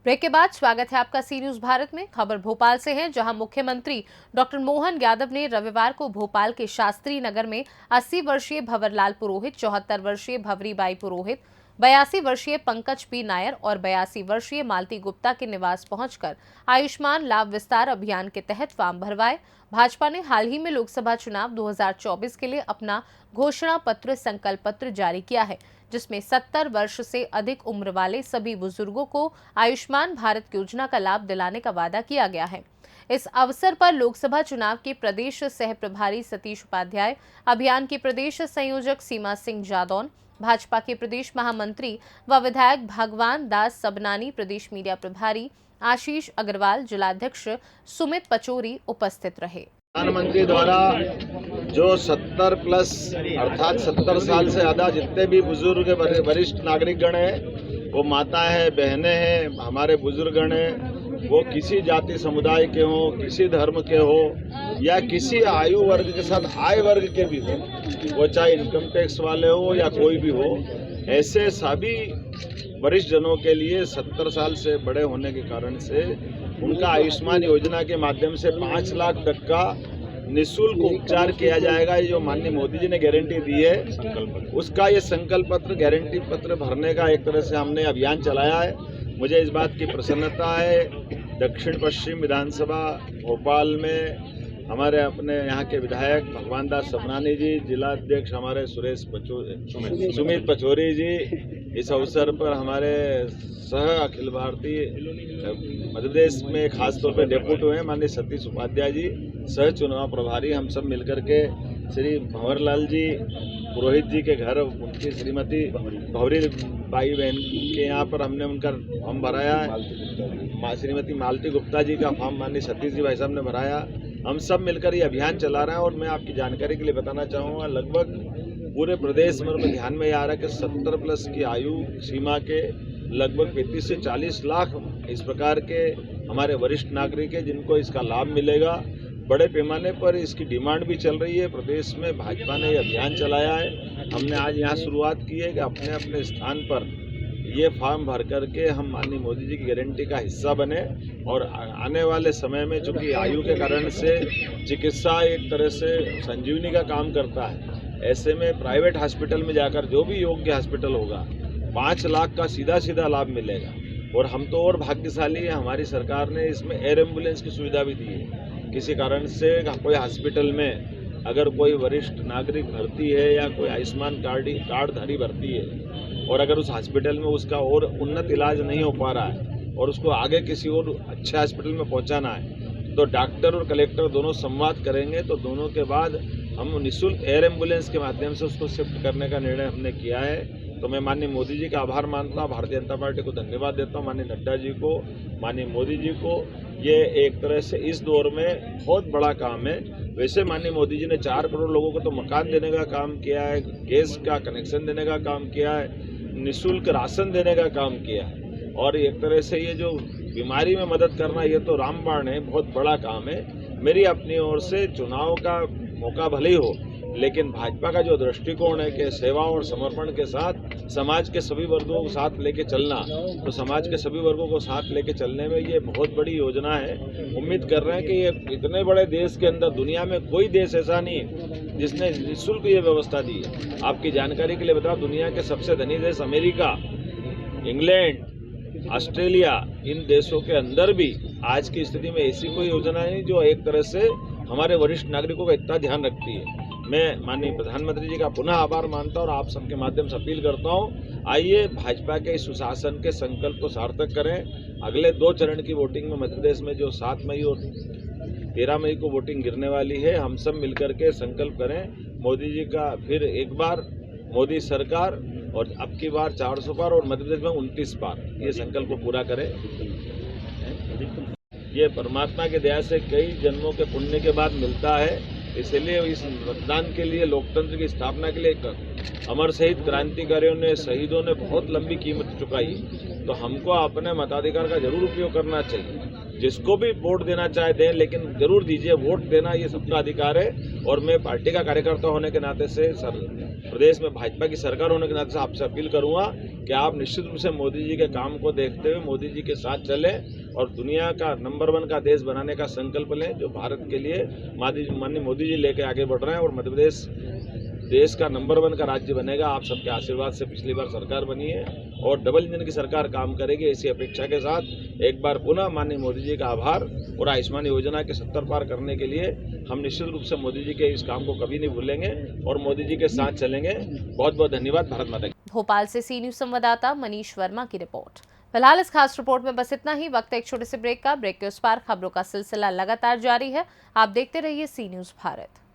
Break के बाद स्वागत है आपका सी न्यूज भारत में। खबर भोपाल से है, जहां मुख्यमंत्री डॉक्टर मोहन यादव ने रविवार को भोपाल के शास्त्री नगर में 80 वर्षीय भंवरलाल पुरोहित, 74 वर्षीय भंवरीबाई पुरोहित, 82 वर्षीय पंकज पी नायर और 82 वर्षीय मालती गुप्ता के निवास पहुंचकर आयुष्मान लाभ विस्तार अभियान के तहत फॉर्म भरवाए। भाजपा ने हाल ही में लोकसभा चुनाव 2024 के लिए अपना घोषणा पत्र संकल्प पत्र जारी किया है, जिसमें 70 वर्ष से अधिक उम्र वाले सभी बुजुर्गों को आयुष्मान भारत योजना का लाभ दिलाने का वादा किया गया है। इस अवसर पर लोकसभा चुनाव के प्रदेश सह प्रभारी सतीश उपाध्याय, अभियान के प्रदेश संयोजक सीमा सिंह जादौन, भाजपा के प्रदेश महामंत्री व विधायक भगवान दास सबनानी, प्रदेश मीडिया प्रभारी आशीष अग्रवाल, जिलाध्यक्ष सुमित पचौरी उपस्थित रहे। प्रधानमंत्री द्वारा जो 70 प्लस अर्थात 70 साल से ज़्यादा जितने भी बुजुर्ग वरिष्ठ नागरिकगण हैं, वो माता है, बहनें हैं, हमारे बुजुर्गगण हैं, वो किसी जाति समुदाय के हों, किसी धर्म के हो या किसी आयु वर्ग के साथ आय वर्ग के भी हो, वो चाहे इनकम टैक्स वाले हो या कोई भी हो, ऐसे सभी वरिष्ठ जनों के लिए 70 साल से बड़े होने के कारण से उनका आयुष्मान योजना के माध्यम से 5 लाख तक का निःशुल्क उपचार किया जाएगा। ये जो माननीय मोदी जी ने गारंटी दी है, उसका ये संकल्प पत्र, गारंटी पत्र भरने का एक तरह से हमने अभियान चलाया है। मुझे इस बात की प्रसन्नता है, दक्षिण पश्चिम विधानसभा भोपाल में हमारे अपने यहाँ के विधायक भगवान दास सबनानी जी, जिला अध्यक्ष हमारे सुमित पचौरी जी, इस अवसर पर हमारे सह अखिल भारतीय मध्य प्रदेश में खासतौर पर डेप्यूटी हुए माननीय सतीश उपाध्याय जी, सह चुनाव प्रभारी, हम सब मिलकर के श्री भंवरलाल जी पुरोहित जी के घर उनकी श्रीमती भंवरीबाई बहन के यहाँ पर हमने उनका फॉर्म भराया है। श्रीमती मालती गुप्ता जी का फॉर्म माननीय सतीश जी भाई साहब ने भराया। हम सब मिलकर ये अभियान चला रहे हैं और मैं आपकी जानकारी के लिए बताना चाहूँगा, लगभग पूरे प्रदेश में ध्यान में आ रहा है कि 70 प्लस की आयु सीमा के लगभग 35 से 40 लाख इस प्रकार के हमारे वरिष्ठ नागरिक हैं जिनको इसका लाभ मिलेगा। बड़े पैमाने पर इसकी डिमांड भी चल रही है। प्रदेश में भाजपा ने ये अभियान चलाया है। हमने आज यहाँ शुरुआत की है कि अपने अपने स्थान पर ये फॉर्म भर करके हम माननीय मोदी जी की गारंटी का हिस्सा बने और आने वाले समय में, चूँकि आयु के कारण से चिकित्सा एक तरह से संजीवनी का काम करता है, ऐसे में प्राइवेट हॉस्पिटल में जाकर जो भी योग्य हॉस्पिटल होगा 5 लाख का सीधा लाभ मिलेगा। और हम तो और भाग्यशाली हैं, हमारी सरकार ने इसमें एयर एम्बुलेंस की सुविधा भी दी है। किसी कारण से कोई हॉस्पिटल में अगर कोई वरिष्ठ नागरिक भर्ती है या कोई आयुष्मान कार्डधारी भर्ती है और अगर उस हॉस्पिटल में उसका और उन्नत इलाज नहीं हो पा रहा है और उसको आगे किसी और अच्छे हॉस्पिटल में पहुंचाना है, तो डॉक्टर और कलेक्टर दोनों संवाद करेंगे, तो दोनों के बाद हम निःशुल्क एयर एम्बुलेंस के माध्यम से उसको शिफ्ट करने का निर्णय हमने किया है। तो मैं माननीय मोदी जी का आभार मानता हूँ, भारतीय जनता पार्टी को धन्यवाद देता हूँ, माननीय नड्डा जी को, माननीय मोदी जी को। ये एक तरह से इस दौर में बहुत बड़ा काम है। वैसे माननीय मोदी जी ने 4 करोड़ लोगों को तो मकान देने का काम किया है, गैस का कनेक्शन देने का काम किया है, निःशुल्क राशन देने का काम किया है, और एक तरह से ये जो बीमारी में मदद करना, ये तो रामबाण है, बहुत बड़ा काम है। मेरी अपनी ओर से चुनाव का मौका भले ही हो, लेकिन भाजपा का जो दृष्टिकोण है कि सेवा और समर्पण के साथ समाज के सभी वर्गों को साथ लेके चलना, तो समाज के सभी वर्गों को साथ लेके चलने में ये बहुत बड़ी योजना है। उम्मीद कर रहे हैं कि ये इतने बड़े देश के अंदर दुनिया में कोई देश ऐसा नहीं है जिसने निःशुल्क ये व्यवस्था दी है। आपकी जानकारी के लिए बताओ, दुनिया के सबसे धनी देश अमेरिका, इंग्लैंड, ऑस्ट्रेलिया, इन देशों के अंदर भी आज की स्थिति में ऐसी कोई योजना नहीं जो एक तरह से हमारे वरिष्ठ नागरिकों का इतना ध्यान रखती है। मैं माननीय प्रधानमंत्री जी का पुनः आभार मानता हूं और आप सबके माध्यम से अपील करता हूं, आइए भाजपा के इस सुशासन के संकल्प को सार्थक करें। अगले 2 चरण की वोटिंग में मध्य प्रदेश में जो 7 मई और 13 मई को वोटिंग गिरने वाली है, हम सब मिलकर के संकल्प करें मोदी जी का फिर एक बार मोदी सरकार, और अब की बार 400 पार और मध्य प्रदेश में 29 पार, ये संकल्प को पूरा करें। ये परमात्मा की दया से कई जन्मों के पुण्य के बाद मिलता है, इसलिए इस मतदान के लिए, लोकतंत्र की स्थापना के लिए अमर शहीद क्रांतिकारियों ने, शहीदों ने बहुत लंबी कीमत चुकाई, तो हमको अपने मताधिकार का जरूर उपयोग करना चाहिए। जिसको भी वोट देना चाहे दें, लेकिन जरूर दीजिए। वोट देना ये सबका अधिकार है। और मैं पार्टी का कार्यकर्ता होने के नाते से प्रदेश में भाजपा की सरकार होने के नाते से आपसे अपील करूंगा कि आप निश्चित रूप से मोदी जी के काम को देखते हुए मोदी जी के साथ चलें और दुनिया का नंबर 1 का देश बनाने का संकल्प लें, जो भारत के लिए माननीय मोदी जी लेके आगे बढ़ रहे हैं। और मध्य प्रदेश देश का नंबर 1 का राज्य बनेगा। आप सबके आशीर्वाद से पिछली बार सरकार बनी है और डबल इंजन की सरकार काम करेगी, ऐसी अपेक्षा के साथ एक बार पुनः माननीय मोदी जी का आभार। और आयुष्मान योजना के 70 पार करने के लिए हम निश्चित रूप से मोदी जी के इस काम को कभी नहीं भूलेंगे और मोदी जी के साथ चलेंगे। बहुत बहुत धन्यवाद। भारत माता की। भोपाल से सी न्यूज संवाददाता मनीष वर्मा की रिपोर्ट। फिलहाल इस खास रिपोर्ट में बस इतना ही। वक्त है एक छोटे से ब्रेक का। ब्रेक के उस पार खबरों का सिलसिला लगातार जारी है। आप देखते रहिए सी न्यूज भारत।